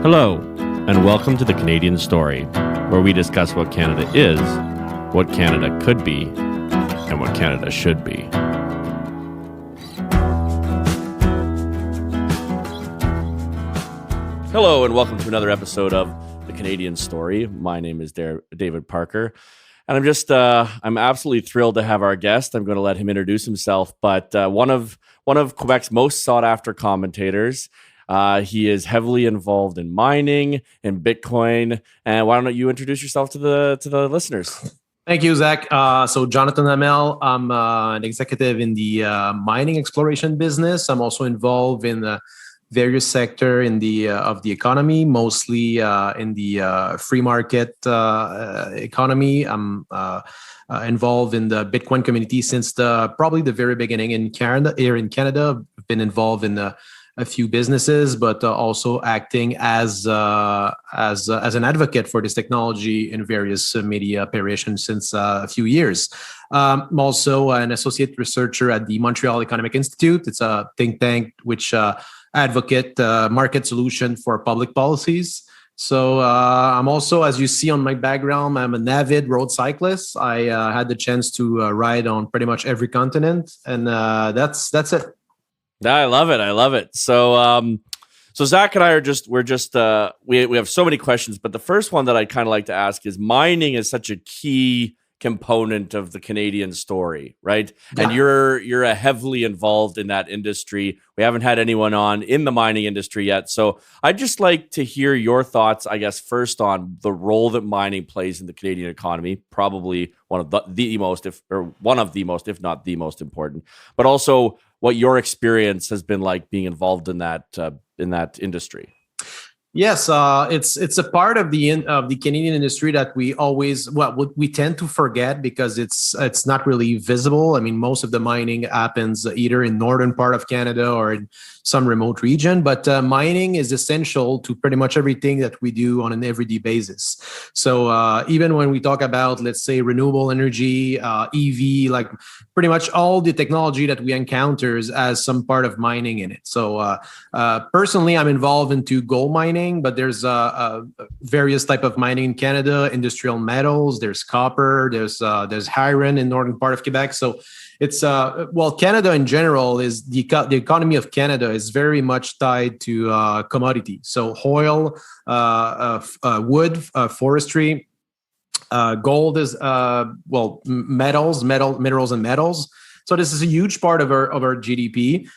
Hello, and welcome to the Canadian Story, where we discuss what Canada is, what Canada could be, and what Canada should be. Hello, and welcome to another episode of the Canadian Story. My name is David Parker, and I'm absolutely thrilled to have our guest. I'm going to let him introduce himself, but one of Quebec's most sought-after commentators. He is heavily involved in mining and Bitcoin. And why don't you introduce yourself to the listeners? Thank you, Zach. So Jonathan Hamel, I'm an executive in the mining exploration business. I'm also involved in the various sector of the economy, mostly in the free market economy. I'm involved in the Bitcoin community since probably the very beginning in Canada. Here in Canada, I've been involved in a few businesses, but also acting as an advocate for this technology in various media operations since a few years. I'm also an associate researcher at the Montréal Economic Institute. It's a think tank which advocate market solution for public policies. So I'm also, as you see on my background, I'm an avid road cyclist. I had the chance to ride on pretty much every continent, and that's it. I love it. So Zach and I we have so many questions, but the first one that I'd kind of like to ask is mining is such a key component of the Canadian story, right? Yeah. And you're heavily involved in that industry. We haven't had anyone on in the mining industry yet. So I'd just like to hear your thoughts, I guess, first on the role that mining plays in the Canadian economy, probably one of the most, if not the most important, but also what your experience has been like being involved in that industry. Yes, it's a part of the Canadian industry that we tend to forget because it's not really visible. I mean, most of the mining happens either in northern part of Canada or in some remote region, but mining is essential to pretty much everything that we do on an everyday basis. So even when we talk about, let's say, renewable energy, EV, like pretty much all the technology that we encounter has some part of mining in it. So personally, I'm involved into gold mining, but there's various type of mining in Canada, industrial metals, there's copper, there's iron in northern part of Quebec. So it's Canada in general is the economy of Canada is very much tied to commodity. So oil, wood, forestry, gold is minerals and metals. So this is a huge part of our GDP.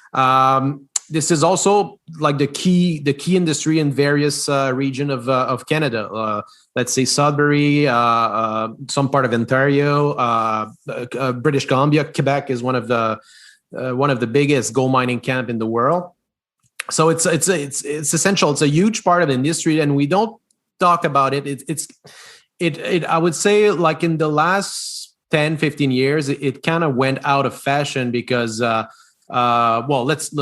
This is also like the key industry in various region of Canada. Let's say Sudbury, some part of Ontario, British Columbia, Quebec is one of the biggest gold mining camp in the world. So it's essential. It's a huge part of the industry, and we don't talk about it. I would say like in the last 10, 15 years, it kind of went out of fashion because let's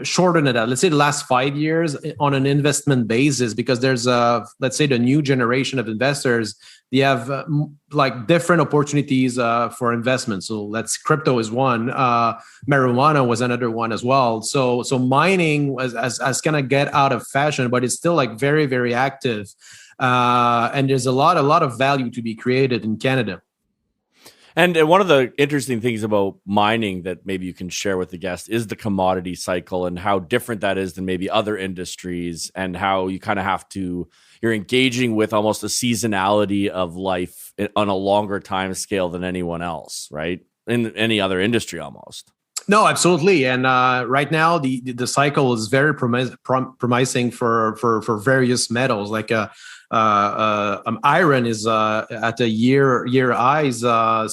shorten it out. Let's say the last 5 years on an investment basis, because there's let's say the new generation of investors, they have like different opportunities for investment. So crypto is one, marijuana was another one as well. So mining has kind of get out of fashion, but it's still like very, very active. And there's a lot of value to be created in Canada. And one of the interesting things about mining that maybe you can share with the guest is the commodity cycle and how different that is than maybe other industries, and how you kind of you're engaging with almost a seasonality of life on a longer time scale than anyone else, right? In any other industry almost. No, absolutely. And right now, the cycle is very promising for various metals. Like iron is at a year highs.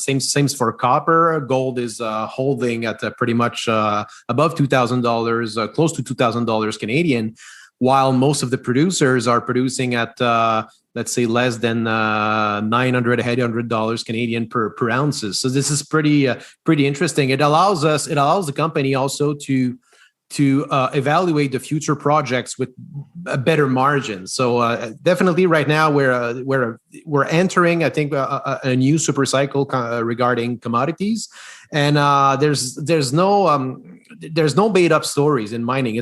Same for copper. Gold is holding at pretty much above $2,000, close to $2,000 Canadian, while most of the producers are producing at let's say less than $900, $800 Canadian per ounces. So this is pretty interesting. It allows the company also to evaluate the future projects with a better margin. So definitely right now we're entering, I think, a new super cycle regarding commodities, and there's no made up stories in mining.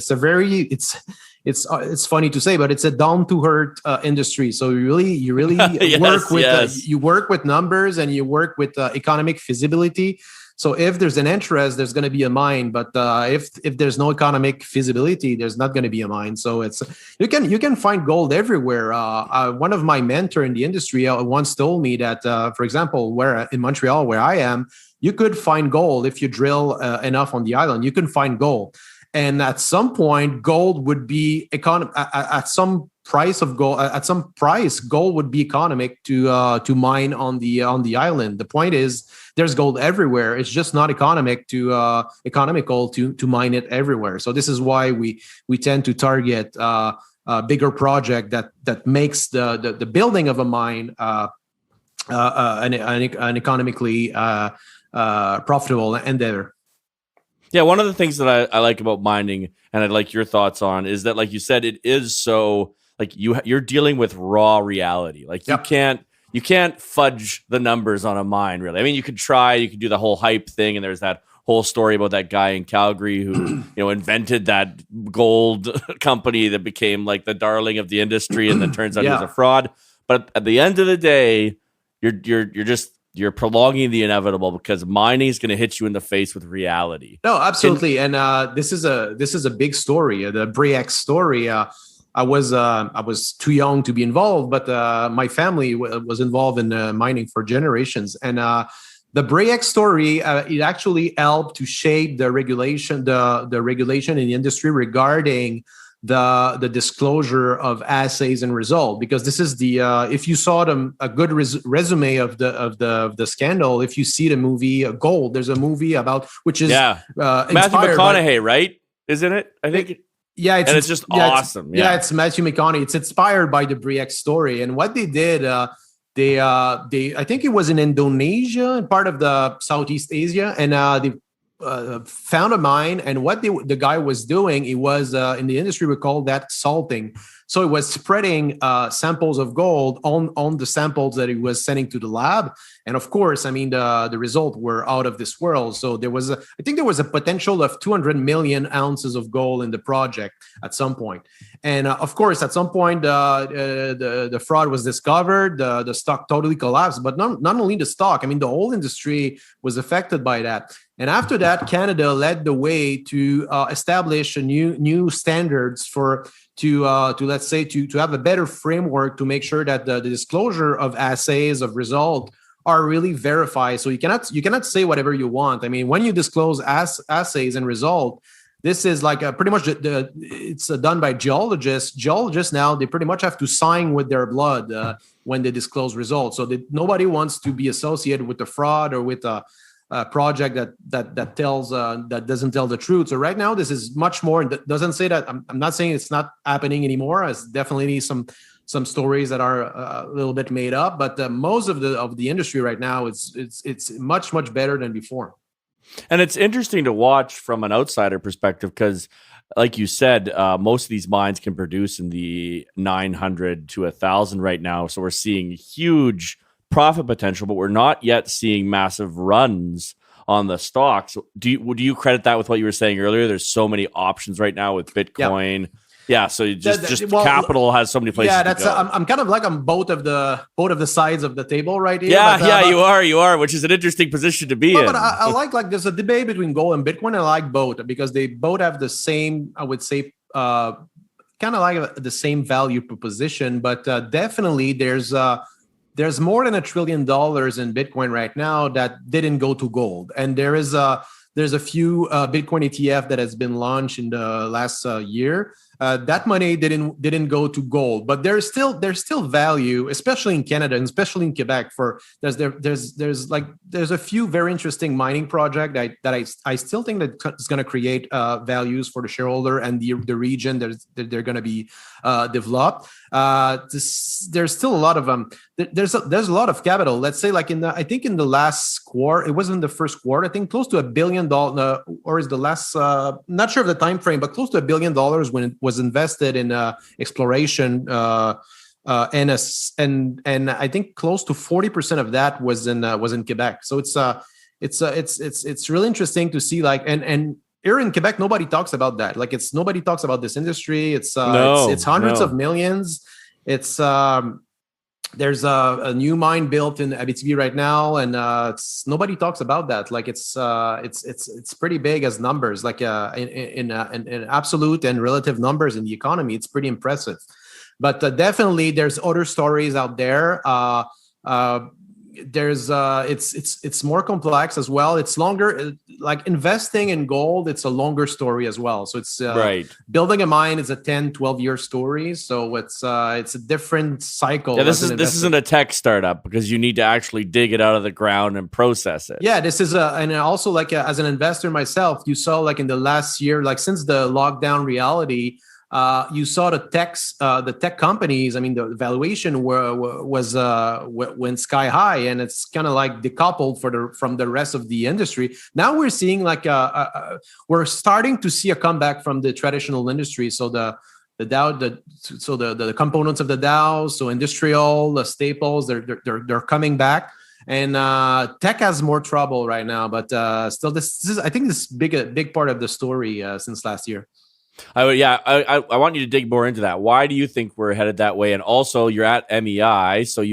it's funny to say, but it's a down to earth industry. So you really Yes, work with yes. you work with numbers and you work with economic feasibility. So if there's an interest, there's going to be a mine. But if there's no economic feasibility, there's not going to be a mine. So it's you can find gold everywhere. One of my mentor in the industry once told me that, for example, where in Montreal, where I am, you could find gold if you drill enough on the island. You can find gold, and at some point, gold would be at some price of gold. At some price, gold would be economic to mine on the island. The point is, there's gold everywhere. It's just not economical to mine it everywhere. So this is why we tend to target a bigger project that makes the building of a mine an economically profitable endeavor. Yeah, one of the things that I like about mining, and I'd like your thoughts on, is that, like you said, it is so like you're dealing with raw reality. Like you can't fudge the numbers on a mine, really. I mean, you could try, you could do the whole hype thing, and there's that whole story about that guy in Calgary who invented that gold company that became like the darling of the industry, and then turns out he was a fraud. But at the end of the day, you're prolonging the inevitable, because mining is going to hit you in the face with reality. No, absolutely. And this is a big story, the Bre-X story. I was too young to be involved, but my family was involved in mining for generations. And the Bre-X story, it actually helped to shape the regulation, the regulation in the industry regarding the disclosure of assays and result. Because this is the if you saw a good resume of the scandal, if you see the movie Gold, there's a movie about which is Matthew McConaughey, right? Isn't it? I think. It's just awesome. It's Matthew McConaughey. It's inspired by the Bre-X story, and what they did, they I think it was in Indonesia, part of the Southeast Asia, and they found a mine. And what the guy was doing, it was in the industry we call that salting. So it was spreading samples of gold on the samples that he was sending to the lab. And of course, I mean, the results were out of this world. So I think there was a potential of 200 million ounces of gold in the project at some point. And of course, at some point, the fraud was discovered. The stock totally collapsed. But not only the stock, I mean, the whole industry was affected by that. And after that, Canada led the way to establish a new standards to let's say to have a better framework to make sure that the disclosure of assays of result are really verified. So you cannot say whatever you want. I mean, when you disclose assays and result, this is like pretty much it's done by geologists. Geologists now, they pretty much have to sign with their blood when they disclose results. So nobody wants to be associated with the fraud or with a project that tells that doesn't tell the truth. So right now, this is much more. Doesn't say that. I'm not saying it's not happening anymore. It's definitely some stories that are a little bit made up, but most of the industry right now, it's much better than before. And it's interesting to watch from an outsider perspective, because, like you said, most of these mines can produce in the 900 to 1,000 right now. So we're seeing huge profit potential, but we're not yet seeing massive runs on the stocks. Do you credit that with what you were saying earlier? There's so many options right now with Bitcoin. Yep. Yeah, so capital has so many places. Yeah, that's. I'm kind of like on both of the sides of the table right here. Yeah, you are, which is an interesting position to be in. But I like there's a debate between gold and Bitcoin. I like both because they both have the same, I would say, kind of like the same value proposition. But definitely there's more than $1 trillion in Bitcoin right now that didn't go to gold, and there's a few Bitcoin ETF that has been launched in the last year. That money didn't go to gold, but there's still value, especially in Canada and especially in Quebec. There's a few very interesting mining projects that I still think that is going to create values for the shareholder and the region that they're going to be developed. There's still a lot of there's a lot of capital. Let's say like in the last quarter, it wasn't the first quarter. I think close to $1 billion, or is the last? Not sure of the time frame, but close to $1 billion when it was invested in exploration. And I think close to 40% of that was in Quebec. So it's really interesting to see, like, and here in Quebec, nobody talks about that. Like nobody talks about this industry. It's hundreds of millions. It's there's a new mine built in Abitibi right now, and nobody talks about that. Like it's pretty big as numbers, like in absolute and relative numbers in the economy. It's pretty impressive, but definitely there's other stories out there. There's it's more complex as well. It's longer, like investing in gold, it's a longer story as well. So it's right. Building a mine is a 10-12 year story, so it's a different cycle. Yeah, this isn't a tech startup, because you need to actually dig it out of the ground and process it. Yeah, this is and also like as an investor myself, you saw like in the last year, like since the lockdown reality, you saw the tech companies. I mean, the valuation went sky high, and it's kind of like decoupled from the rest of the industry. Now we're seeing like we're starting to see a comeback from the traditional industry. So the Dow, the components of the Dow, so industrial, the staples, they're coming back. And tech has more trouble right now, but still, this is, I think, this big part of the story since last year. I want you to dig more into that. Why do you think we're headed that way? And also, you're at MEI, so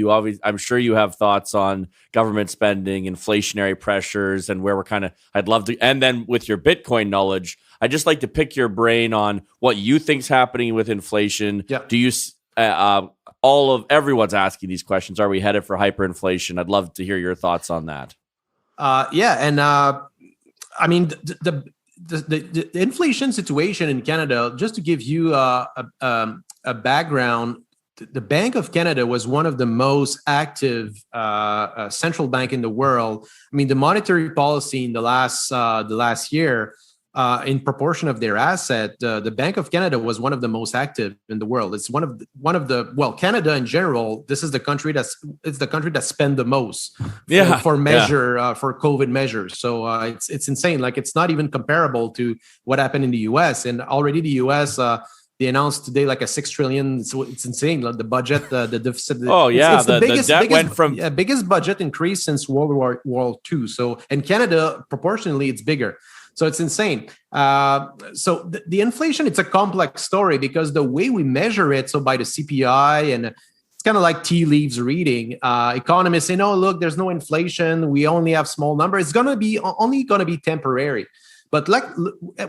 I'm sure you have thoughts on government spending, inflationary pressures, and where we're kind of. I'd love to, and then with your Bitcoin knowledge, I'd just like to pick your brain on what you think's happening with inflation. Yeah. Do you? Everyone's asking these questions. Are we headed for hyperinflation? I'd love to hear your thoughts on that. And I mean the inflation situation in Canada, just to give you a background, the Bank of Canada was one of the most active central bank in the world. I mean, the monetary policy in the last year, in proportion of their asset, the Bank of Canada was one of the most active in the world. It's one of the Canada in general. This is the country that spend the most for COVID measures. So it's insane. Like, it's not even comparable to what happened in the U.S. And already the U.S. They announced today like a $6 trillion. So it's insane. Like the budget, the deficit. It's the biggest budget increase since World War II. So in Canada, proportionally, it's bigger. So it's insane. So the inflation, it's a complex story, because the way we measure it, so by the CPI, and it's kind of like tea leaves reading. Economists say, no, look, there's no inflation. We only have small numbers. It's only going to be temporary. But like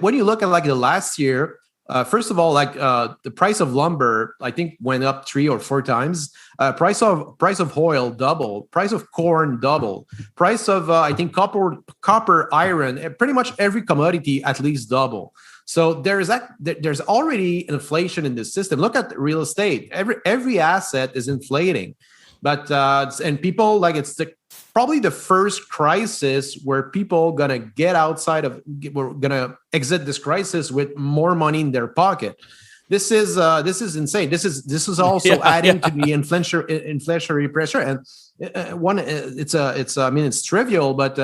when you look at like the last year, first of all, like the price of lumber, I think, went up 3 or 4 times. Price of oil doubled. Price of corn doubled. Price of I think copper, iron, pretty much every commodity at least double. So there's already inflation in this system. Look at real estate. Every asset is inflating, but and people, like, it's probably the first crisis where people gonna we're gonna exit this crisis with more money in their pocket. This is insane. This is also adding to the inflationary pressure. And it's trivial, but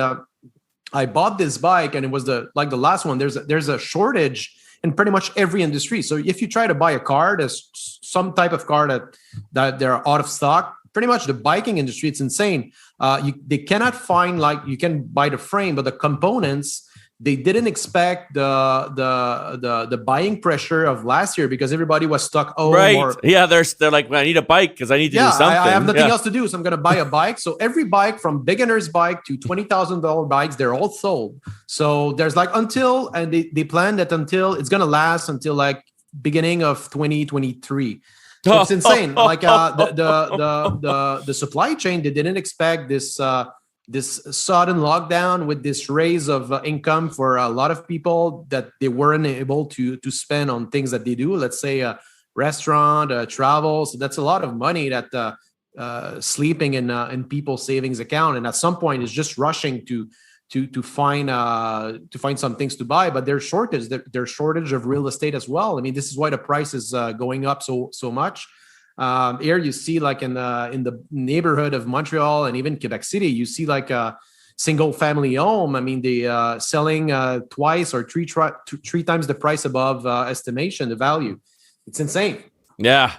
I bought this bike, and it was the last one. There's a shortage in pretty much every industry. So if you try to buy a car, there's some type of car that they're out of stock. Pretty much the biking industry, it's insane. They cannot find, like, you can buy the frame, but the components, they didn't expect the buying pressure of last year, because everybody was stuck. They're like, well, I need a bike because I need to do something. I have nothing else to do, so I'm going to buy a bike. So every bike, from beginner's bike to $20,000 bikes, they're all sold. So there's like they plan that until it's going to last until like beginning of 2023. So it's insane. Like the supply chain, they didn't expect this sudden lockdown with this raise of income for a lot of people that they weren't able to spend on things that they do. Let's say restaurant, travel. So that's a lot of money that sleeping in people's savings account. And at some point, it's just rushing to find some things to buy. But there's shortage of real estate as well. I mean, this is why the price is going up so much. Here you see, like, in the neighborhood of Montreal and even Quebec City, you see like a single family home. I mean, they selling twice or three times the price above estimation, the value. It's insane. Yeah.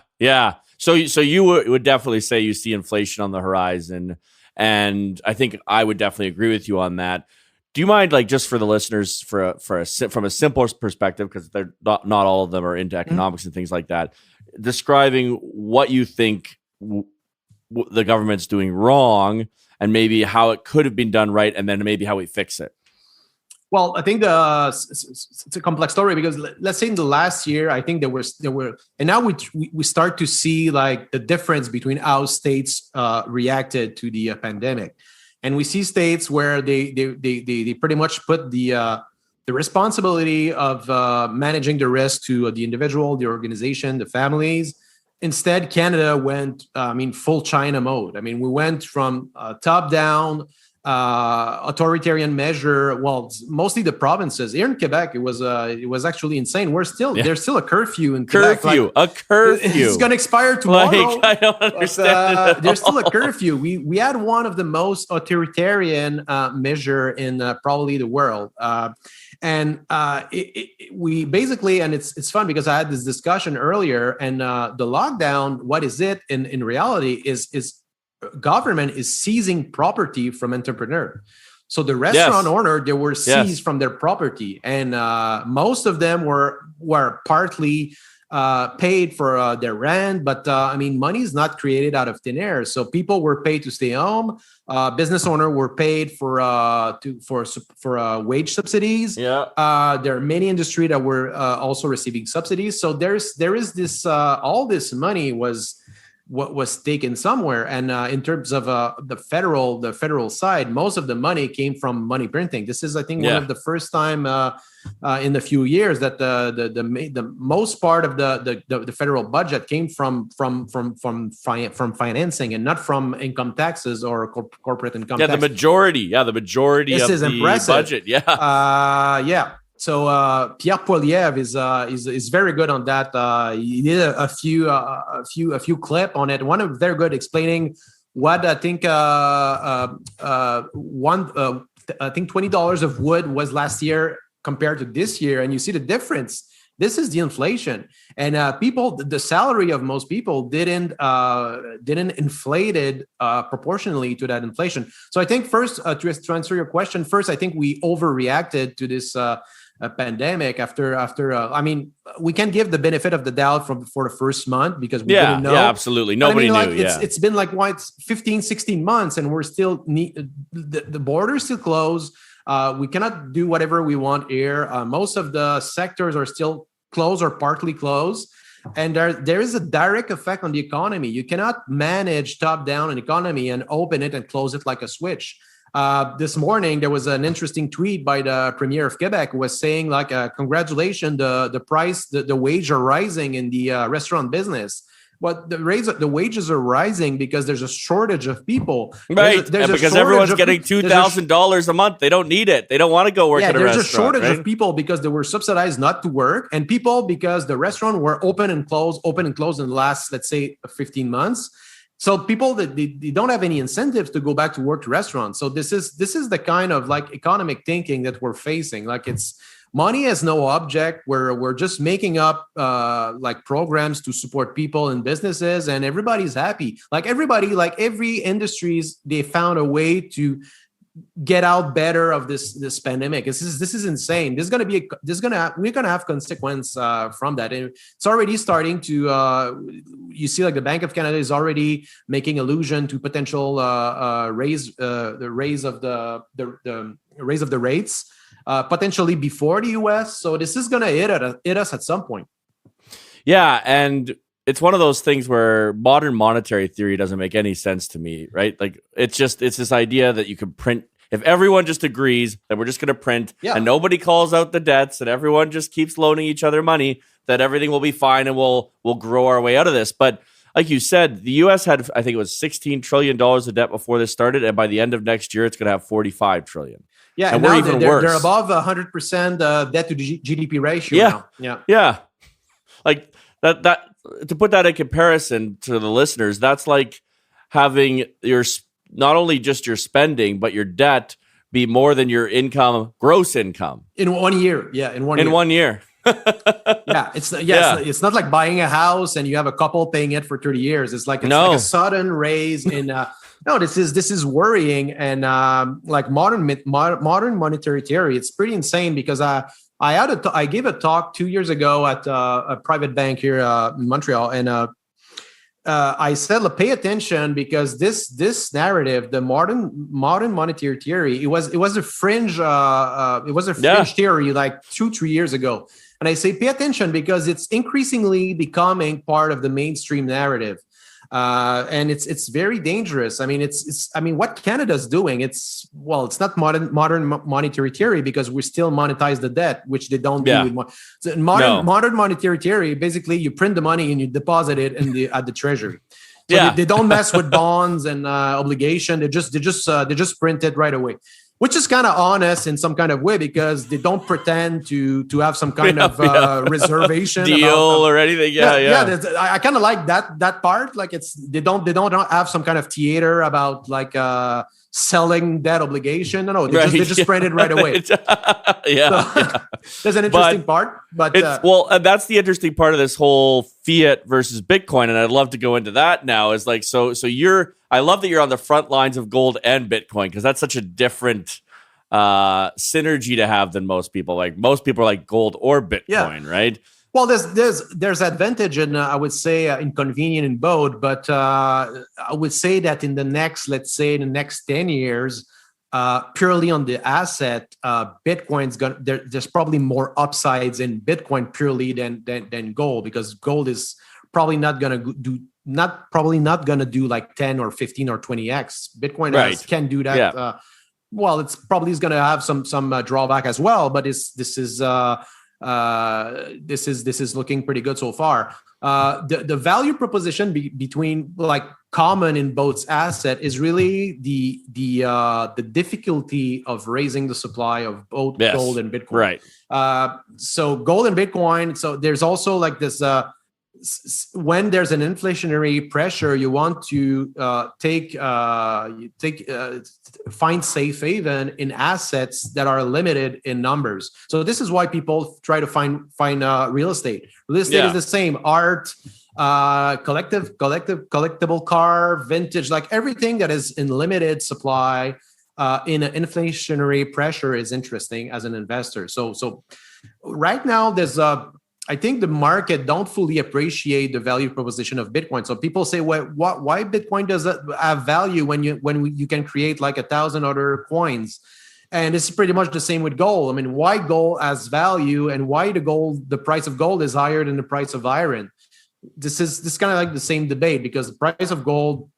So you would definitely say you see inflation on the horizon, and I think I would definitely agree with you on that. Do you mind, like, just for the listeners, from a simpler perspective, because they're not all of them are into economics and things like that, describing what you think the government's doing wrong and maybe how it could have been done right, and then maybe how we fix it? Well, I think it's a complex story because let's say in the last year, I think there were, and now we start to see like the difference between how states reacted to the pandemic, and we see states where they pretty much put the responsibility of managing the risk to the individual, the organization, the families. Instead, Canada went, full China mode. I mean, we went from top down. Authoritarian measure. Well, mostly the provinces. Here in Quebec, it was actually insane. There's still a curfew in Quebec. A curfew. It's going to expire tomorrow. I don't understand. There's still a curfew. We had one of the most authoritarian measure in probably the world. We basically, and it's fun because I had this discussion earlier, and the lockdown, what is it in reality is government is seizing property from entrepreneur. So the restaurant owner, they were seized from their property, and most of them were partly paid for their rent, but money is not created out of thin air. So people were paid to stay home. Business owner were paid for wage subsidies. There are many industries that were also receiving subsidies. So there is this all this money was what was taken somewhere, and in terms of the federal side, most of the money came from money printing. This is, I think, one of the first time in a few years that the most part of the federal budget came from financing and not from income taxes or corporate income. The majority. This is the impressive. Budget. So Pierre Poilievre is very good on that. He did a few clip on it. One of very good explaining what I think I think $20 of wood was last year compared to this year, and you see the difference. This is the inflation, and the salary of most people didn't inflated proportionally to that inflation. So I think first to answer your question, I think we overreacted to this pandemic. We can give the benefit of the doubt for the first month because we didn't know. Yeah, absolutely. Nobody knew. It's been like 15, 16 months, and we're still the borders still closed. We cannot do whatever we want here. Most of the sectors are still closed or partly closed. And there is a direct effect on the economy. You cannot manage top-down an economy and open it and close it like a switch. This morning, there was an interesting tweet by the Premier of Quebec who was saying, like, congratulations, the wage are rising in the restaurant business. But the wages are rising because there's a shortage of people. Right, because everyone's getting $2,000 a month. They don't need it. They don't want to go work at a restaurant. There's a shortage of people because they were subsidized not to work, and people because the restaurant were open and closed in the last, let's say, 15 months. So people that they don't have any incentives to go back to work to restaurants. So this is the kind of like economic thinking that we're facing. Like money has no object. We're just making up like programs to support people and businesses, and everybody's happy. Every industries, they found a way to get out better of this pandemic. This is insane. We're gonna have consequence from that. And it's already starting to. You see, like the Bank of Canada is already making allusion to potential raise of the rates. Potentially before the US. So this is going to hit us at some point. Yeah. And it's one of those things where modern monetary theory doesn't make any sense to me, right? Like it's this idea that you can print. If everyone just agrees that we're just going to print and nobody calls out the debts and everyone just keeps loaning each other money, that everything will be fine and we'll grow our way out of this. But like you said, the US had, I think it was $16 trillion of debt before this started. And by the end of next year, it's going to have $45 trillion. Yeah, and we're even worse. They're above 100% debt to GDP ratio now. Yeah. Like that. To put that in comparison to the listeners, that's like having not only just your spending, but your debt be more than your gross income in 1 year. Yeah, in 1 year. In 1 year. It's not like buying a house and you have a couple paying it for 30 years. It's like a sudden raise in No, this is worrying, and like modern monetary theory, it's pretty insane because I gave a talk 2 years ago at a private bank here in Montreal, and I said, look, pay attention because this narrative, the modern monetary theory, it was a fringe theory like 2-3 years ago, and I say pay attention because it's increasingly becoming part of the mainstream narrative. And it's very dangerous. I mean, what Canada's doing, it's not modern monetary theory because we still monetize the debt, which they don't do. With modern monetary theory, basically you print the money and you deposit it at the treasury. So they don't mess with bonds and obligation. They just print it right away, which is kind of honest in some kind of way because they don't pretend to have some kind of reservation deal or anything. I kind of like that part. Like they don't have some kind of theater about like selling that obligation. No, they just print it right away. There's an interesting part, but and that's the interesting part of this whole fiat versus Bitcoin, and I'd love to go into that now. Is like so I love that you're on the front lines of gold and Bitcoin because that's such a different synergy to have than most people. Like most people are like gold or Bitcoin, right? Well, there's advantage and I would say inconvenient in both, but I would say that in the next 10 years, purely on the asset, Bitcoin's there's probably more upsides in Bitcoin purely than gold because gold is probably not gonna do like 10 or 15 or 20x. Bitcoin can do that. Yeah. It's probably going to have some drawback as well, but this is looking pretty good so far. The value proposition between like common in both asset is really the difficulty of raising the supply of both gold and Bitcoin. Right. So gold and Bitcoin. So there's also like this. When there's an inflationary pressure, you want to find safe haven in assets that are limited in numbers. So this is why people try to find real estate. Real estate is the same. Art, collectible car, vintage, like everything that is in limited supply in an inflationary pressure is interesting as an investor. So right now I think the market don't fully appreciate the value proposition of Bitcoin. So people say, why Bitcoin does have value when you can create like 1,000 other coins? And it's pretty much the same with gold. I mean, why gold has value and why the price of gold is higher than the price of iron? This is kind of like the same debate because the price of gold,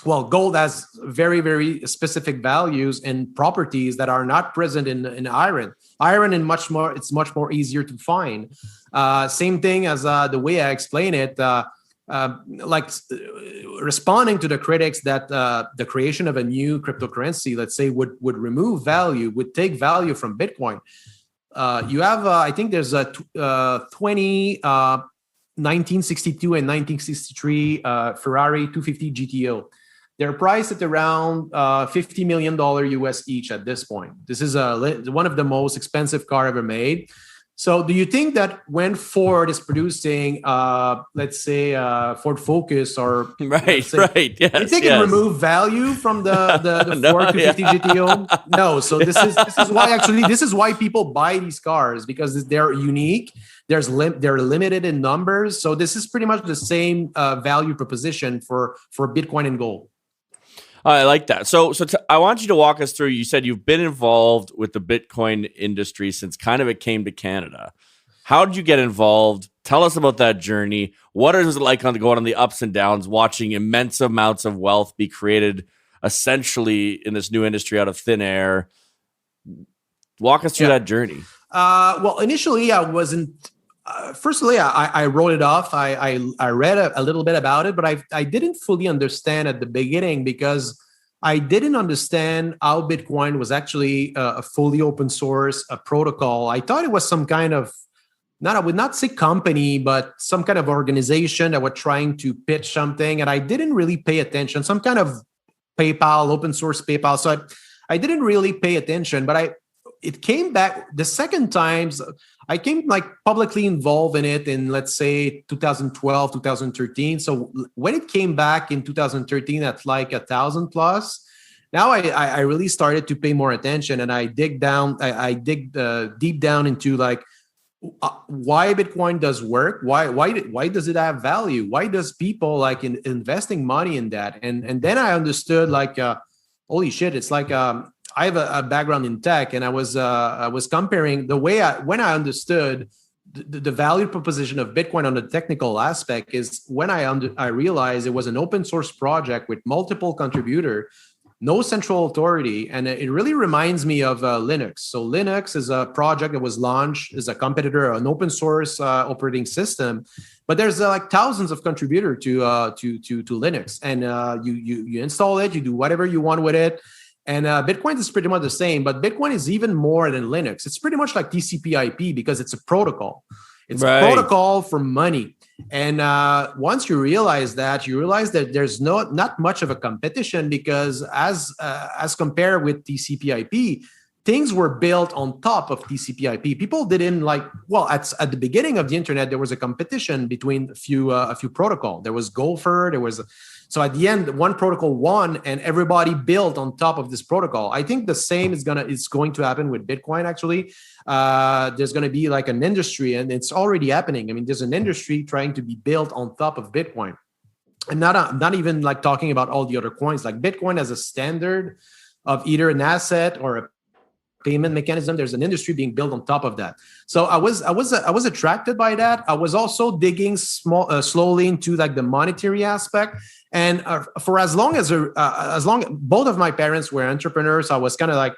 gold has very, very specific values and properties that are not present in iron. Iron is much more easier to find. Same thing as the way I explain it, responding to the critics that the creation of a new cryptocurrency, let's say, would remove value, would take value from Bitcoin. You have, I think there's a 1962 and 1963 Ferrari 250 GTO. They're priced at around $50 million US each at this point. This is one of the most expensive car ever made. So do you think that when Ford is producing, let's say, Ford Focus or... Right, yes. You think it remove value from the Ford 250 GTO? No. So this is why people buy these cars because they're unique. They're limited in numbers. So this is pretty much the same value proposition for Bitcoin and gold. I like that. So I want you to walk us through. You said you've been involved with the Bitcoin industry since kind of it came to Canada. How did you get involved? Tell us about that journey. What is it like going on the ups and downs, watching immense amounts of wealth be created essentially in this new industry out of thin air? Walk us through that journey. Initially I wasn't. Firstly, I wrote it off. I read a little bit about it, but I didn't fully understand at the beginning because I didn't understand how Bitcoin was actually a fully open source protocol. I thought it was some kind of, I would not say company, but some kind of organization that were trying to pitch something, and I didn't really pay attention. Some kind of PayPal, open source PayPal. So I didn't really pay attention, but it came back the second times. I came like publicly involved in it in, let's say, 2012, 2013. So when it came back in 2013 at like 1,000 plus, now I really started to pay more attention, and I dig deep down into like why Bitcoin does work, why does it have value, why does people like investing money in that, and then I understood like holy shit, it's like I have a background in tech, and I was comparing the way when I understood the value proposition of Bitcoin on the technical aspect is when I realized it was an open source project with multiple contributors, no central authority, and it really reminds me of Linux. So Linux is a project that was launched as a competitor, an open source operating system, but there's like thousands of contributors to Linux, and you install it, you do whatever you want with it. And Bitcoin is pretty much the same, but Bitcoin is even more than Linux. It's pretty much like TCP/IP because it's a protocol. It's a protocol for money. And once you realize that there's not much of a competition, because as compared with TCP/IP, things were built on top of TCP/IP. People didn't like, well, at the beginning of the internet, there was a competition between a few protocols. There was Gopher, so at the end, one protocol won, and everybody built on top of this protocol. I think the same is going to happen with Bitcoin. Actually, there's going to be like an industry, and it's already happening. I mean, there's an industry trying to be built on top of Bitcoin, and not even like talking about all the other coins. Like Bitcoin as a standard of either an asset or a payment mechanism, there's an industry being built on top of that. So I was attracted by that. I was also digging slowly into like the monetary aspect. And for as long both of my parents were entrepreneurs, I was kind of like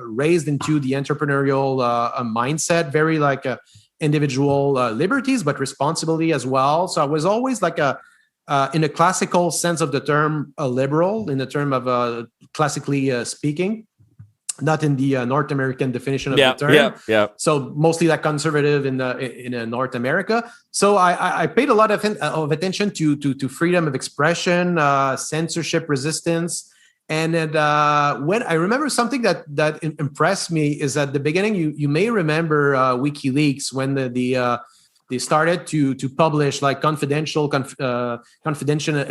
raised into the entrepreneurial mindset, very like individual liberties, but responsibility as well. So I was always like in a classical sense of the term, a liberal, in the term of classically speaking. Not in the North American definition of the term. Yeah. So mostly like conservative in North America. So I paid a lot of attention to freedom of expression, censorship resistance. And when I remember something that impressed me is at the beginning, you may remember WikiLeaks when they started to publish like confidential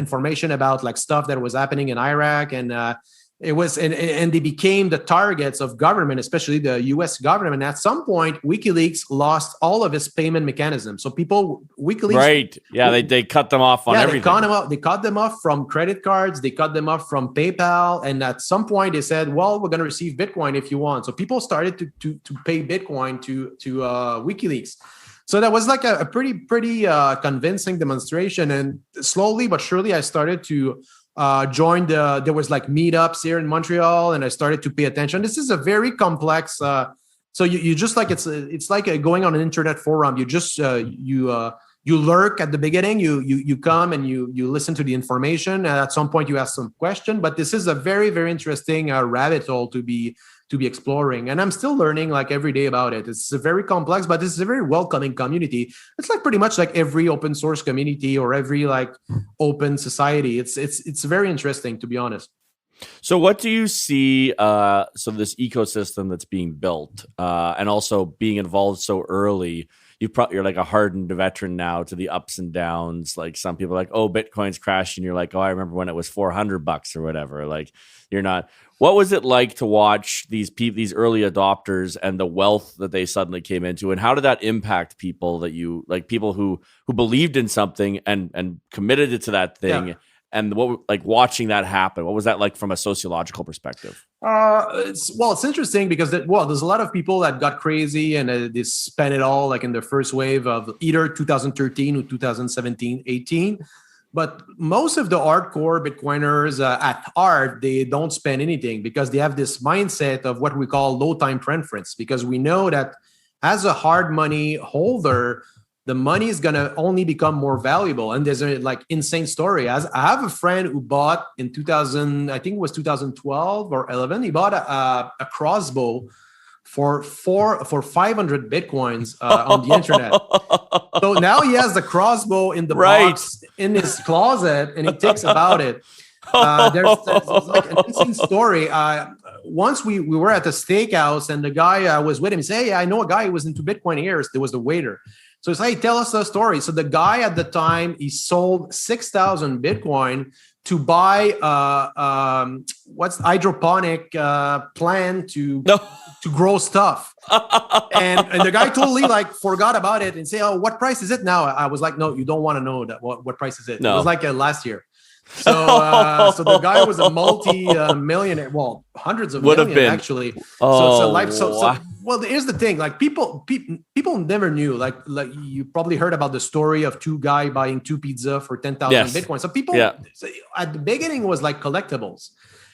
information about like stuff that was happening in Iraq, and it was, and they became the targets of government, especially the U.S. government. And at some point, WikiLeaks lost all of its payment mechanism. So WikiLeaks, right? Yeah, they cut them off on everything. They cut them off from credit cards. They cut them off from PayPal. And at some point, they said, "Well, we're going to receive Bitcoin if you want." So people started to pay Bitcoin to WikiLeaks. So that was like a pretty convincing demonstration. And slowly but surely, I started to joined there was like meetups here in Montreal, and I started to pay attention. This is a very complex so you just like it's like going on an internet forum. You just you lurk at the beginning, you come and you listen to the information, and at some point you ask some question. But this is a very, very interesting rabbit hole to be exploring, and I'm still learning like every day about it. It's very complex, but it's a very welcoming community. It's like pretty much like every open source community or every like open society. It's very interesting, to be honest. So what do you see so this ecosystem that's being built and also being involved so early? You're like a hardened veteran now to the ups and downs. Like some people are like, oh, Bitcoin's crashed, and you're like, oh, I remember when it was $400 or whatever. Like you're not. What was it like to watch these early adopters and the wealth that they suddenly came into, and how did that impact people that you like, people who believed in something and committed it to that thing? Yeah. And what, like watching that happen, what was that like from a sociological perspective? It's interesting because there's a lot of people that got crazy and they spent it all like in the first wave of either 2013 or 2017, 18. But most of the hardcore Bitcoiners at heart, they don't spend anything because they have this mindset of what we call low time preference. Because we know that as a hard money holder, the money is going to only become more valuable. And there's a like insane story. As I have a friend who bought in 2000, I think it was 2012 or 11, he bought a crossbow for 500 Bitcoins on the internet. So now he has the crossbow in the box in his closet, and he thinks about it. There's like an insane story. once we were at the steakhouse, and the guy I was with him said, "Hey, I know a guy who was into Bitcoin here." There was the waiter. So it's like, tell us the story. So the guy at the time, he sold 6,000 Bitcoin to buy what's hydroponic plant to grow stuff. and the guy totally like forgot about it and say, "Oh, what price is it now?" I was like, "No, you don't want to know that. What price is it?" No. It was like last year. So so the guy was a multi-millionaire. Well, hundreds of millions actually. So it's a life. So well, here's the thing. Like people never knew. Like you probably heard about the story of two guys buying two pizza for 10,000 Bitcoin. So people at the beginning was like collectibles.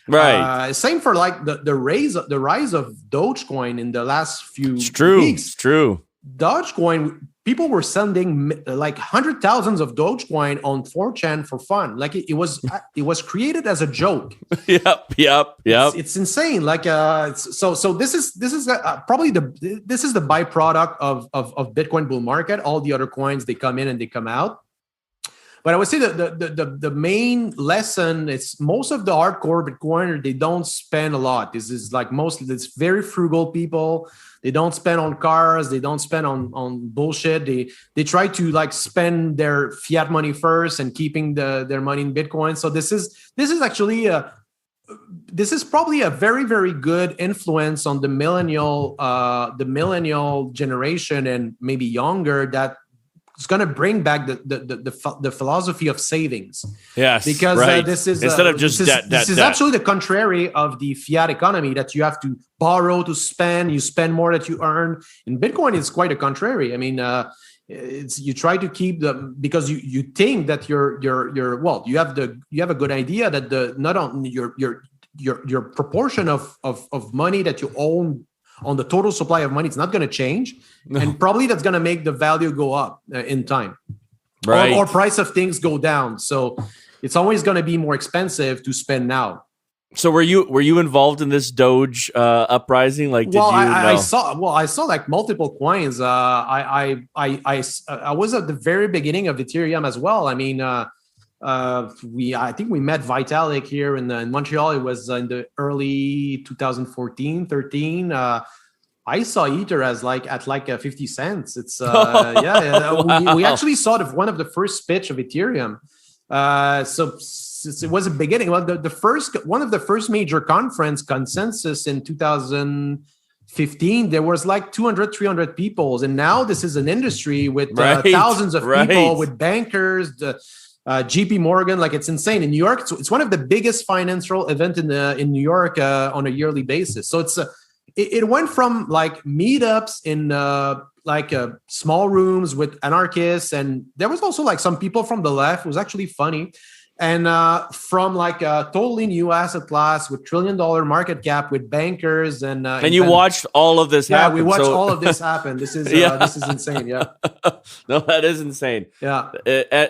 Right. Same for like the rise of Dogecoin in the last few weeks. It's true. Dogecoin, people were sending like 100,000s of Dogecoin on 4chan for fun. Like it was created as a joke. Yep. It's insane. Like so this is probably this is the byproduct of Bitcoin bull market. All the other coins, they come in and they come out. But I would say that the main lesson is most of the hardcore Bitcoiners, they don't spend a lot. This is like it's very frugal people. They don't spend on cars. They don't spend on bullshit. They try to like spend their fiat money first and keeping their money in Bitcoin. So this is actually this is probably a very, very good influence on the millennial generation and maybe younger that it's going to bring back the philosophy of savings. Yes, because this is instead of just debt. This is absolutely the contrary of the fiat economy that you have to borrow to spend. You spend more that you earn. In Bitcoin, it's quite a contrary. I mean, you try to keep because you think that you have a good idea that not only your proportion of money that you own on the total supply of money, it's not going to change. No. And probably that's going to make the value go up in time. Right. Or price of things go down. So it's always going to be more expensive to spend now. So were you involved in this Doge uprising? Like, I saw like multiple coins. I was at the very beginning of Ethereum as well. I mean, I think we met Vitalik here in Montreal. It was in the early 2014, 13. I saw Ether as at 50 cents. It's wow. we actually saw one of the first pitch of Ethereum. So it was a beginning. Well, one of the first major consensus in 2015, there was like 200, 300 people. And now this is an industry with thousands of people, with bankers, JP Morgan. Like, it's insane. In New York, it's one of the biggest financial event in New York on a yearly basis. So it went from like meetups in small rooms with anarchists, and there was also like some people from the left. It was actually funny. And from like a totally new asset class with $1 trillion market cap, with bankers and you watched all of this happen. Yeah, we watched all of this happen. This is this is insane. Yeah. No, that is insane. Yeah.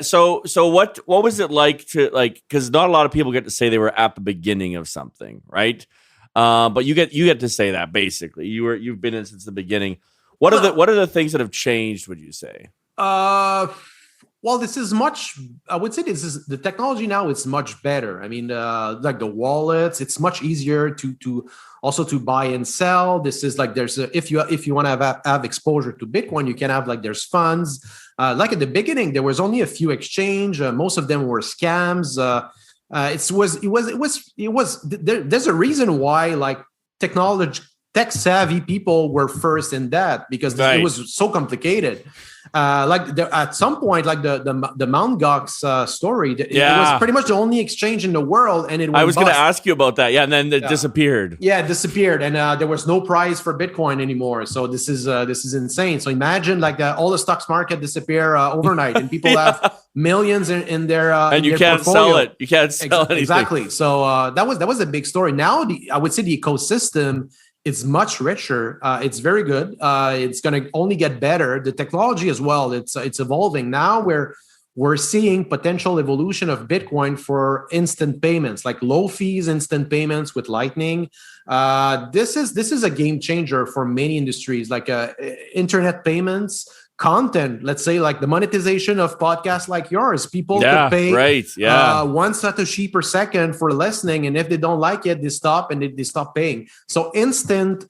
So what was it like to because not a lot of people get to say they were at the beginning of something, right? But you get to say that basically. You've been in since the beginning. What are the things that have changed, would you say? Well, I would say the technology now is much better. I mean, like the wallets, it's much easier to also to buy and sell. This is like if you want to have exposure to Bitcoin, you can have there's funds. Like at the beginning, there was only a few exchange. Most of them were scams. There's a reason why tech savvy people were first in that, because it was so complicated. At some point, like the Mt. Gox story, it was pretty much the only exchange in the world, and I was going to ask you about that. Yeah, and then it disappeared. Yeah, it disappeared, and there was no prize for Bitcoin anymore. So this is insane. So imagine all the stocks market disappear overnight, and people have millions in their and you can't sell it. You can't sell anything. Exactly. So that was a big story. Now I would say the ecosystem, it's much richer. It's very good. It's going to only get better. The technology as well, it's evolving. Now we're seeing potential evolution of Bitcoin for instant payments, like low fees instant payments with Lightning. This is a game changer for many industries, like internet payments, content, let's say like the monetization of podcasts like yours. People could pay 1 Satoshi per second for listening, and if they don't like it, they stop and they stop paying. So instant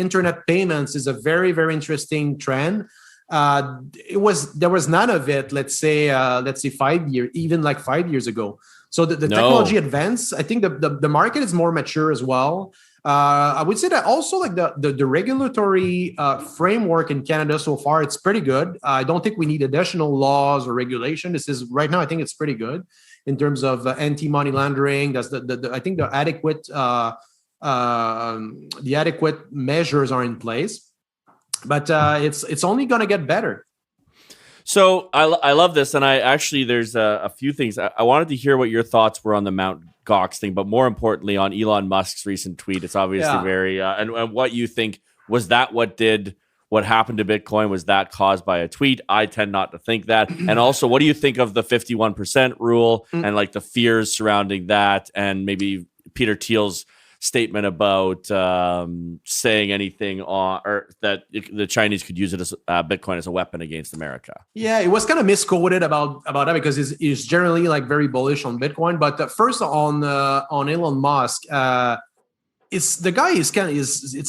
internet payments is a very, very interesting trend. There was none of it, let's say 5 years, even like 5 years ago. So the technology advanced. I think the market is more mature as well. I would say that also like the regulatory framework in Canada so far, it's pretty good. I don't think we need additional laws or regulation. This is right now, I think it's pretty good in terms of anti-money laundering. That's I think the adequate measures are in place, but it's only going to get better. So I love this, and there's a few things I wanted to hear what your thoughts were on the Mt. Gox thing, but more importantly on Elon Musk's recent tweet. It's obviously very and what you think, was that what happened to Bitcoin? Was that caused by a tweet? I tend not to think that. And also, what do you think of the 51% rule and like the fears surrounding that, and maybe Peter Thiel's statement about saying anything or that the Chinese could use it as Bitcoin as a weapon against America? Yeah, it was kind of misquoted about that because he's generally like very bullish on Bitcoin. But first on Elon Musk, it's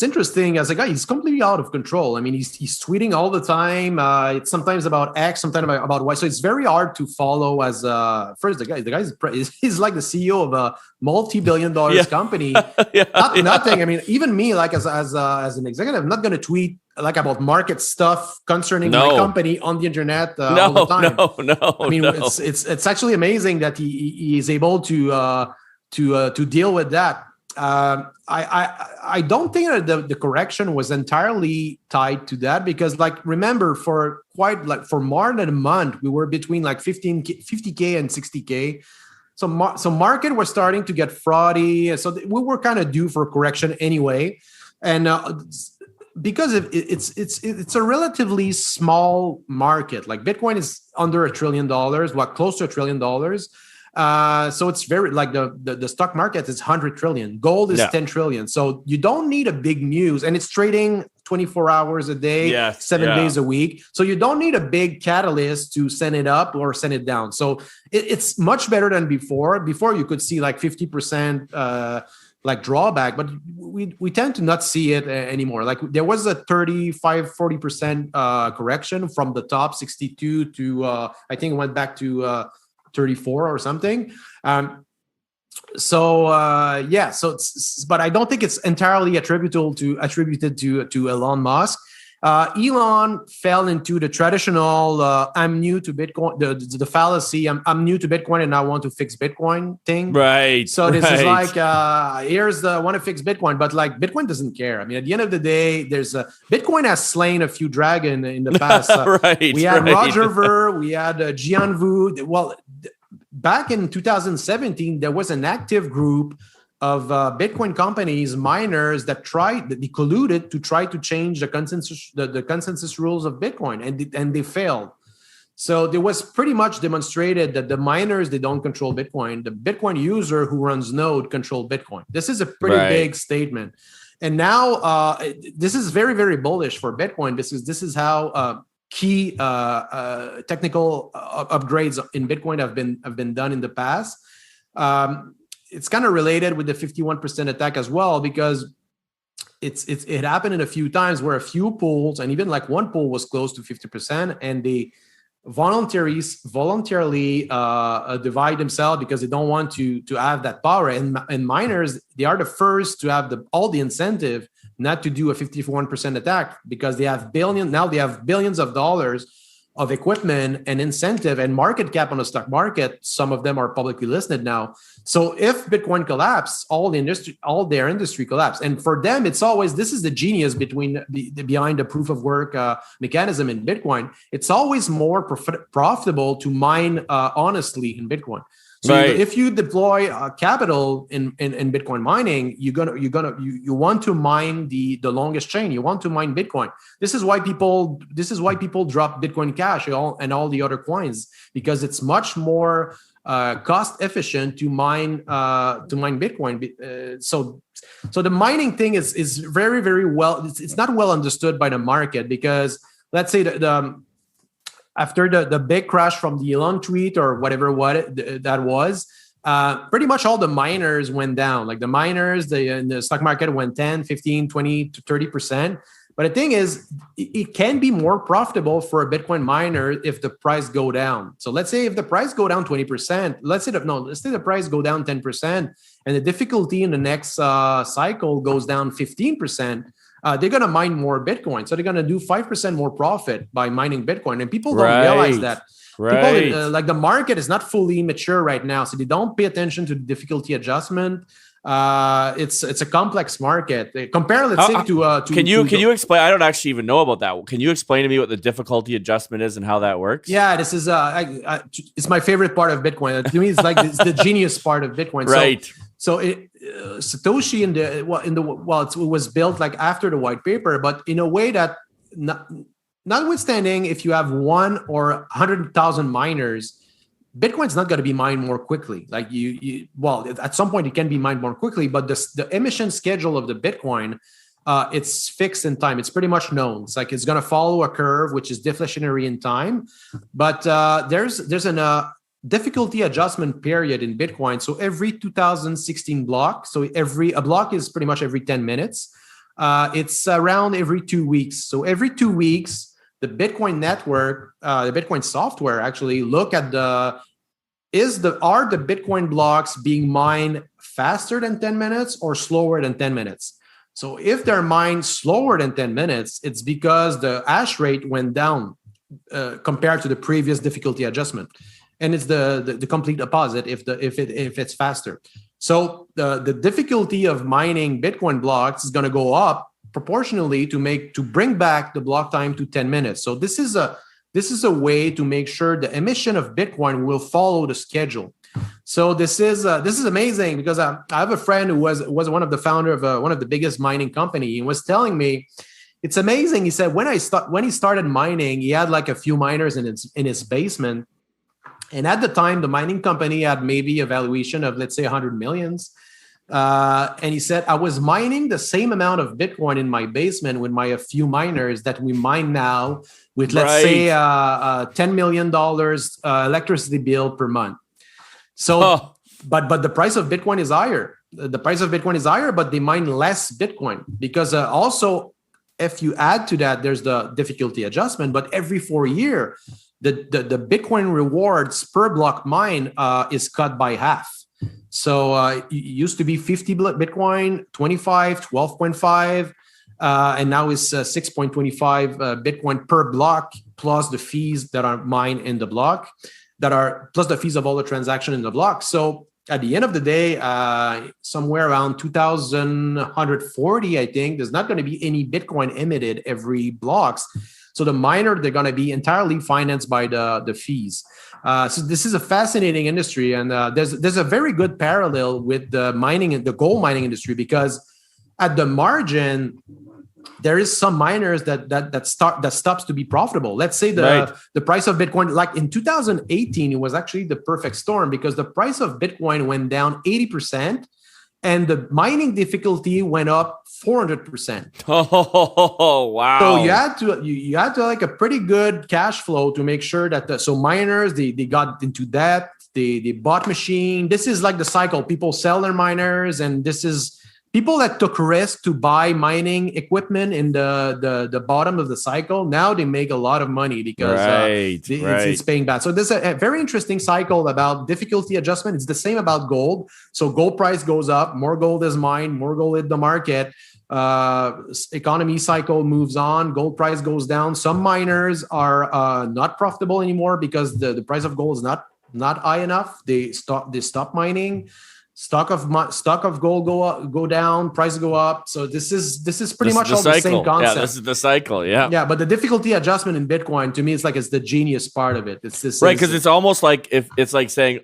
interesting as a guy. He's completely out of control. I mean, he's tweeting all the time. It's sometimes about X, sometimes about Y. So it's very hard to follow. As first, he's like the CEO of a multi-billion-dollar company. Nothing. I mean, even me, like as an executive, I'm not going to tweet like about market stuff concerning my company on the internet all the time. I mean, it's actually amazing that he is able to deal with that. I don't think that the correction was entirely tied to that, because like remember for more than a month we were between like 50K and 60K. So market was starting to get fraudy, so we were kind of due for a correction anyway. And because it's a relatively small market, like Bitcoin is under $1 trillion, close to $1 trillion. So it's very like the stock market is 100 trillion. Gold is 10 trillion. So you don't need a big news, and it's trading 24 hours a day, 7 days a week. So you don't need a big catalyst to send it up or send it down. So it's much better than before. Before you could see like 50% like drawback, but we tend to not see it anymore. Like there was a 35-40% correction from the top 62 to I think it went back to 34 or something. So but I don't think it's entirely attributed to Elon Musk. Elon fell into the traditional I'm new to Bitcoin, the fallacy, I'm new to Bitcoin and I want to fix Bitcoin thing. Right. So this is like here's the want to fix Bitcoin, but like Bitcoin doesn't care. I mean, at the end of the day, Bitcoin has slain a few dragons in the past. We had Roger Ver, we had Jian Wu. Well, back in 2017, there was an active group of Bitcoin companies, miners that they colluded to try to change the consensus rules of Bitcoin, and they failed. So there was pretty much demonstrated that the miners, they don't control Bitcoin. The Bitcoin user who runs node control Bitcoin. This is a pretty big statement. And now this is very, very bullish for Bitcoin. This is how key technical upgrades in Bitcoin have been done in the past. It's kind of related with the 51% attack as well, because it happened in a few times where a few pools, and even like one pool was close to 50%, and they voluntarily divide themselves because they don't want to have that power. And miners, they are the first to have all the incentive not to do a 51% attack, because they have billions of dollars of equipment and incentive and market cap on the stock market. Some of them are publicly listed now. So if Bitcoin collapse, all their industry collapse. And for them, it's always, this is the genius behind the proof of work mechanism in Bitcoin. It's always more profitable to mine honestly in Bitcoin. So if you deploy capital in Bitcoin mining, you want to mine the longest chain. You want to mine Bitcoin. This is why people drop Bitcoin Cash and all the other coins, because it's much more cost efficient to mine Bitcoin. So the mining thing is very, very well. It's not well understood by the market, because let's say after the big crash from the Elon tweet or whatever that was, pretty much all the miners went down. Like the miners, in the stock market went 10, 15, 20 to 30%. But the thing is, it can be more profitable for a Bitcoin miner if the price go down. So let's say if the price go down 20%, let's say the price go down 10%, and the difficulty in the next cycle goes down 15%, they're going to mine more Bitcoin. So they're going to do 5% more profit by mining Bitcoin. And people don't realize that. Right. People, like the market is not fully mature right now. So they don't pay attention to the difficulty adjustment. It's a complex market. Compare, let's say, to can you explain? I don't actually even know about that. Can you explain to me what the difficulty adjustment is and how that works? Yeah, this is it's my favorite part of Bitcoin. To me, it's like it's the genius part of Bitcoin. Right. So Satoshi it was built like after the white paper, but in a way that notwithstanding, if you have 1 or 100,000 miners, Bitcoin's not going to be mined more quickly. Like at some point it can be mined more quickly, but the emission schedule of the Bitcoin, it's fixed in time. It's pretty much known. It's like it's going to follow a curve, which is deflationary in time. But there's a difficulty adjustment period in Bitcoin. So every 2016 block, so a block is pretty much every 10 minutes. It's around every 2 weeks. So every 2 weeks, the Bitcoin network, the Bitcoin software actually look at are the Bitcoin blocks being mined faster than 10 minutes or slower than 10 minutes? So if they're mined slower than 10 minutes, it's because the hash rate went down compared to the previous difficulty adjustment. And it's the complete opposite if it's faster. So the difficulty of mining Bitcoin blocks is going to go up proportionally to bring back the block time to 10 minutes. So this is a way to make sure the emission of Bitcoin will follow the schedule. So this is amazing because I have a friend who was one of the founder of one of the biggest mining company. He was telling me it's amazing. He said when he started mining, he had like a few miners in his basement, and at the time the mining company had maybe a valuation of, let's say, 100 millions. And he said, I was mining the same amount of Bitcoin in my basement with my few miners that we mine now with, let's say, $10 million electricity bill per month. So, but the price of Bitcoin is higher. The price of Bitcoin is higher, but they mine less Bitcoin because also, if you add to that, there's the difficulty adjustment. But every 4 years, the Bitcoin rewards per block mine is cut by half. So it used to be 50 Bitcoin, 25, 12.5, and now it's 6.25 Bitcoin per block, plus the fees that are mined in the block, plus the fees of all the transaction in the block. So at the end of the day, somewhere around 2,140, I think, there's not going to be any Bitcoin emitted every blocks. So the miner, they're going to be entirely financed by the fees. So this is a fascinating industry, and there's a very good parallel with the gold mining industry, because at the margin there is some miners that stops to be profitable. Let's say the price of Bitcoin, like in 2018, it was actually the perfect storm because the price of Bitcoin went down 80%. And the mining difficulty went up 400%. Oh, wow! So you had to like a pretty good cash flow to make sure that so miners they got into debt. They bought machine. This is like the cycle. People sell their miners, and this is people that took risk to buy mining equipment in the bottom of the cycle. Now they make a lot of money because it's paying back. So there's a very interesting cycle about difficulty adjustment. It's the same about gold. So gold price goes up, more gold is mined, more gold hit the market. Economy cycle moves on, gold price goes down. Some miners are not profitable anymore because the price of gold is not high enough. They stop mining. Stock of gold go down, prices go up. So this is pretty much all the same concept. Yeah, this is the cycle. Yeah. Yeah, but the difficulty adjustment in Bitcoin, to me, it's the genius part of it. It's this right, because it's almost like if it's like saying,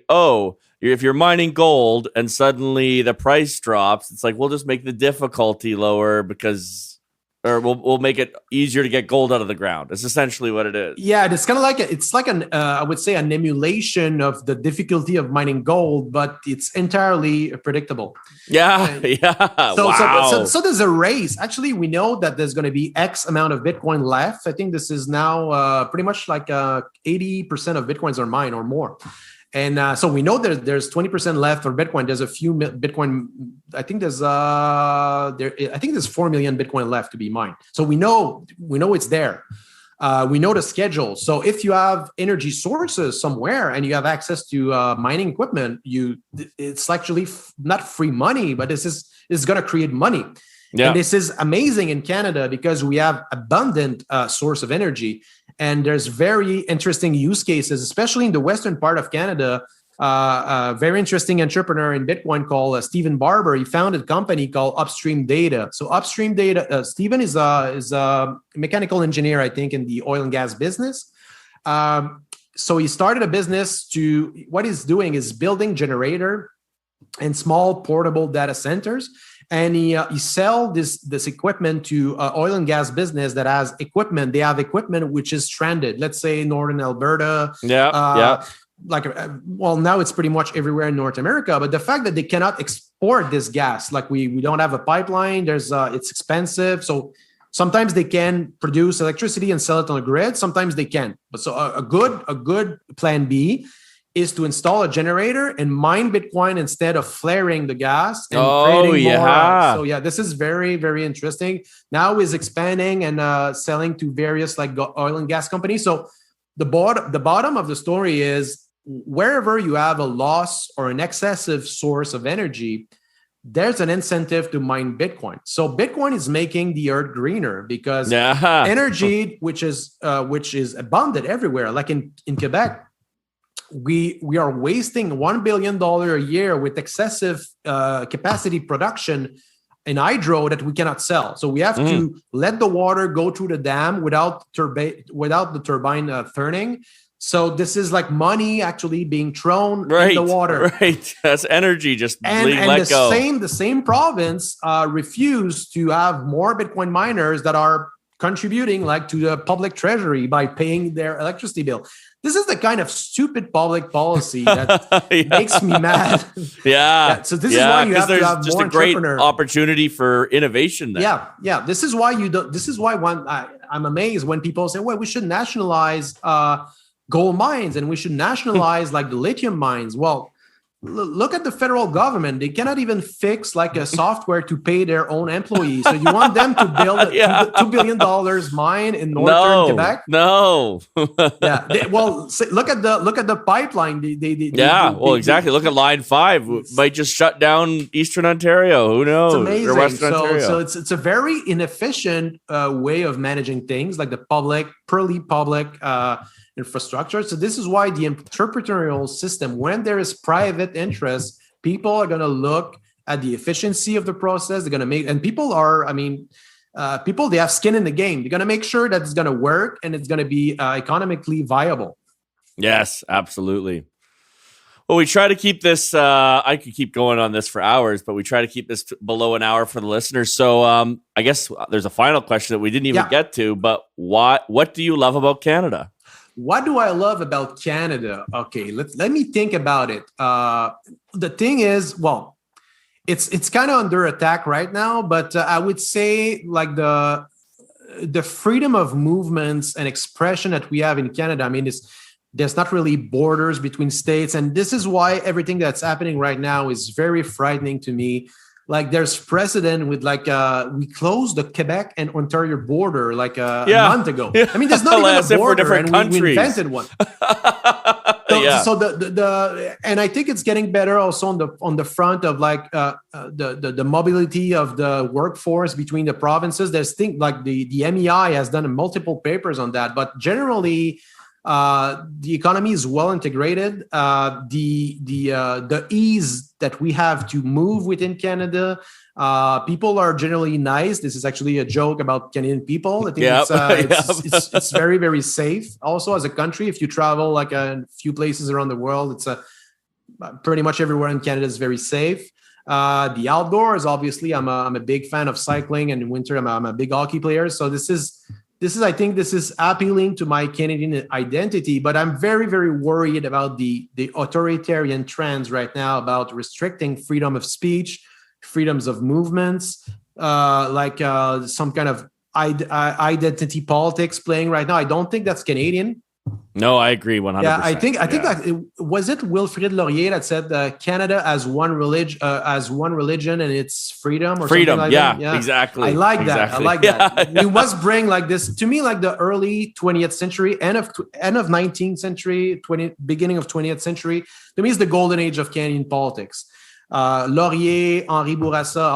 if you're mining gold and suddenly the price drops, it's like we'll just make the difficulty lower because or we'll make it easier to get gold out of the ground. It's essentially what it is. Yeah, it's kind of like I would say an emulation of the difficulty of mining gold, but it's entirely predictable. Yeah, yeah. Wow. So there's a race. Actually, we know that there's going to be X amount of Bitcoin left. I think this is now pretty much like 80% of Bitcoins are mined or more. And so we know there's 20% left for Bitcoin. There's a few Bitcoin. I think there's 4 million Bitcoin left to be mined. So we know it's there. We know the schedule. So if you have energy sources somewhere and you have access to mining equipment, it's actually not free money, but this is going to create money. Yeah. And this is amazing in Canada because we have abundant source of energy. And there's very interesting use cases, especially in the western part of Canada. A very interesting entrepreneur in Bitcoin called Stephen Barber. He founded a company called Upstream Data. So Upstream Data, Stephen is a mechanical engineer, I think, in the oil and gas business. So he started a business what he's doing is building generator and small portable data centers. And he sell this equipment to oil and gas business that has equipment. They have equipment which is stranded. Let's say northern Alberta. Yeah. Now it's pretty much everywhere in North America. But the fact that they cannot export this gas, like we don't have a pipeline. It's expensive. So sometimes they can produce electricity and sell it on the grid. Sometimes they can. But so a good plan B is to install a generator and mine Bitcoin instead of flaring the gas and creating more. So this is very, very interesting. Now is expanding and selling to various like oil and gas companies. So the bottom of the story is wherever you have a loss or an excessive source of energy, there's an incentive to mine Bitcoin. So Bitcoin is making the earth greener because energy, which is abundant everywhere, like in Quebec. We are wasting $1 billion a year with excessive capacity production in hydro that we cannot sell. So we have to let the water go through the dam without the turbine turning. So this is like money actually being thrown in the water. Right. That's energy just being let go. The same province refused to have more Bitcoin miners that are contributing like to the public treasury by paying their electricity bill. This is the kind of stupid public policy that makes me mad. So this is why you have to have just more a great opportunity for innovation there. This is why I'm amazed when people say, well, we should nationalize gold mines and we should nationalize like the lithium mines. Well, look at the federal government. They cannot even fix like a software to pay their own employees. So you want them to build a $2 billion mine in northern Quebec? No. Look at the pipeline. Exactly. Look at Line 5. Might just shut down Eastern Ontario. Who knows? It's amazing. Or Western Ontario. So it's a very inefficient way of managing things, like the purely public infrastructure. So this is why the entrepreneurial system, when there is private interest, people are going to look at the efficiency of the process. They're going to make, and people, they have skin in the game. They're going to make sure that it's going to work and it's going to be economically viable. Yes, absolutely. Well, we try to keep this, I could keep going on this for hours, but we try to keep this below an hour for the listeners. So I guess there's a final question that we didn't even get to, but what do you love about Canada? What do I love about Canada? Okay, let me think about it. The thing is, well, it's kind of under attack right now, but I would say like the freedom of movements and expression that we have in Canada. I mean, there's not really borders between states, and this is why everything that's happening right now is very frightening to me. Like there's precedent with like we closed the Quebec and Ontario border like a month ago. I mean, there's not even a border, and we invented one. So and I think it's getting better also on the front of like the mobility of the workforce between the provinces. There's things like the MEI has done multiple papers on that, but generally. The economy is well integrated. The ease that we have to move within Canada, people are generally nice. This is actually a joke about Canadian people. I think it's very, very safe. Also, as a country, if you travel like a few places around the world, it's pretty much everywhere in Canada is very safe. The outdoors, obviously, I'm a big fan of cycling, and in winter, I'm a big hockey player. So this is I think this is appealing to my Canadian identity, but I'm very, very worried about the authoritarian trends right now about restricting freedom of speech, freedoms of movements, some kind of identity politics playing right now. I don't think that's Canadian. No, I agree 100%. Yeah, I think that was it Wilfrid Laurier that said Canada has one religion and it's freedom or something like that. Yeah, exactly. I like that. We must bring like this to me, like the early 20th century, end of 19th century, beginning of 20th century. To me, it's the golden age of Canadian politics. Laurier, Henri Bourassa,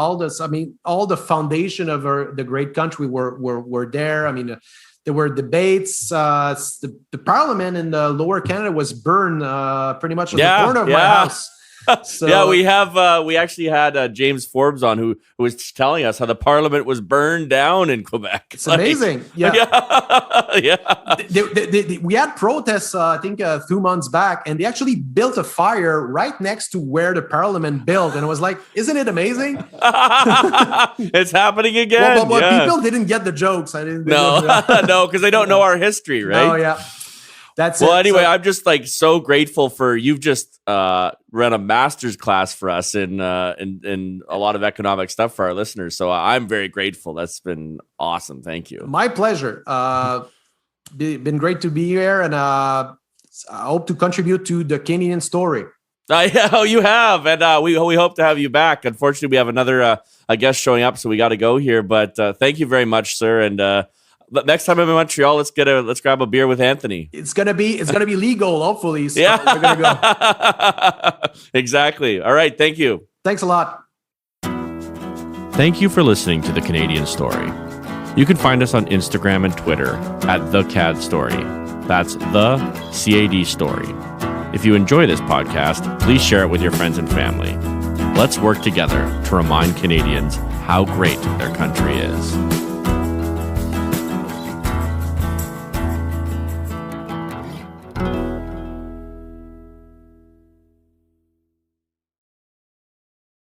all the foundation of the great country were there. I mean, there were debates. The parliament in the Lower Canada was burned pretty much on the corner of my house. So, we actually had James Forbes on who was telling us how the parliament was burned down in Quebec. It's amazing. We had protests, I think, a few months back, and they actually built a fire right next to where the parliament built. And I was like, isn't it amazing? It's happening again. But people didn't get the jokes. No, because they don't know our history, right? Oh, yeah. That's well, anyway, I'm just like so grateful for you've just run a master's class for us in a lot of economic stuff for our listeners. So I'm very grateful. That's been awesome. Thank you. My pleasure. Been great to be here, and I hope to contribute to the Canadian story. You have, and we hope to have you back. Unfortunately, we have another a guest showing up, so we got to go here. But thank you very much, sir, and. Next time I'm in Montreal, let's grab a beer with Anthony. It's gonna be legal, hopefully. So we're gonna go. Exactly. All right. Thank you. Thanks a lot. Thank you for listening to The Canadian Story. You can find us on Instagram and Twitter at The CAD Story. That's the CAD Story. If you enjoy this podcast, please share it with your friends and family. Let's work together to remind Canadians how great their country is.